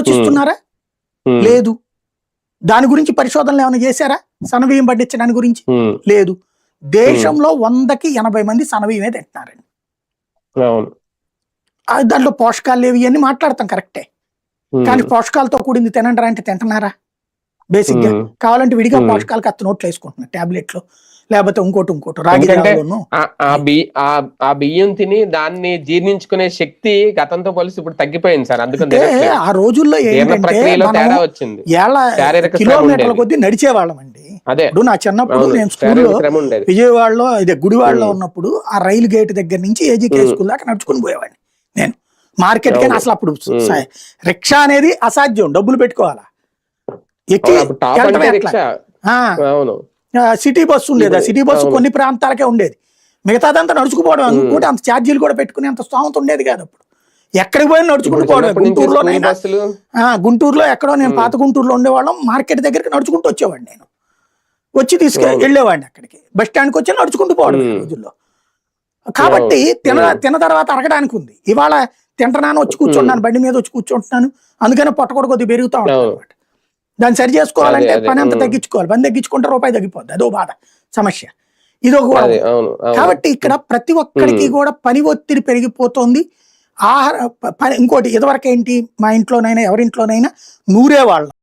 ఆలోచిస్తున్నారా? లేదు. దాని గురించి పరిశోధనలు ఏమైనా చేశారా? సన్నబియ్యం పండించడానికి గురించి లేదు. దేశంలో 100కి 80 మంది సన్నబియ్యమే తింటున్నారండి. దాంట్లో పోషకాలు లేవు ఇవన్నీ మాట్లాడతాం కరెక్టే, కానీ పోషకాలతో కూడింది తినంటారా అంటే తింటున్నారా? బేసిక్ గా కావాలంటే విడిగా పోషకాలకు అత్త నోట్లు వేసుకుంటున్నారు, టాబ్లెట్లు లేకపోతే ఇంకోటి రాగి జావలోను. ఆ బియ్యం తిని దాన్ని జీర్ణించుకునే శక్తి గతంతో పోలిసి ఇప్పుడు తగ్గిపోయింది సార్. అందుకని ఆ రోజుల్లో కిలోమీటర్ల కొద్దీ నడిచేవాళ్ళం అండి. ఇప్పుడు నా చిన్నప్పుడు నేను స్కూల్లో విజయవాడలో ఇదే గుడివాడలో ఉన్నప్పుడు ఆ రైలు గేట్ దగ్గర నుంచి ఏజీకే స్కూల్ దాకా నడుచుకుని పోయేవాడిని నేను. మార్కెట్ కైనా అసలు అప్పుడు రిక్షా అనేది అసాధ్యం, డబ్బులు పెట్టుకోవాలా. ఎక్కి సిటీ బస్సు ఉండేది, ఆ సిటీ బస్సు కొన్ని ప్రాంతాలకే ఉండేది, మిగతాదంతా నడుచుకుపోవడం. ఇంకోటి అంత ఛార్జీలు కూడా పెట్టుకుని అంత స్తోమత ఉండేది కాదు అప్పుడు. ఎక్కడికి పోయినా నడుచుకుంటూ పోవడం. గుంటూరులో ఎక్కడో నేను పాత గుంటూరులో ఉండేవాళ్ళం, మార్కెట్ దగ్గరికి నడుచుకుంటూ వచ్చేవాడిని. నేను వచ్చి వెళ్ళేవాడిని అక్కడికి, బస్ స్టాండ్కి వచ్చి నడుచుకుంటూ పోవడం రోజుల్లో. కాబట్టి తిన్న తర్వాత అరగడానికి ఉంది. ఇవాళ తింటున్నాను, వచ్చి కూర్చుంటున్నాను, బండి మీద వచ్చి కూర్చుంటున్నాను, అందుకనే పొట్టకొడు కొద్దిగా పెరుగుతా ఉంటాను అనమాట. దాన్ని సరి చేసుకోవాలంటే పని అంతా తగ్గించుకోవాలి. పని తగ్గించుకుంటే రూపాయి తగ్గిపోద్ది, అదో బాధ సమస్య. ఇదొక గొడవ. కాబట్టి ఇక్కడ ప్రతి ఒక్కరికి కూడా పని ఒత్తిడి పెరిగిపోతుంది. ఇంకోటి ఇదివరకు ఏంటి, మా ఇంట్లోనైనా ఎవరింట్లోనైనా నూరేవాళ్ళం.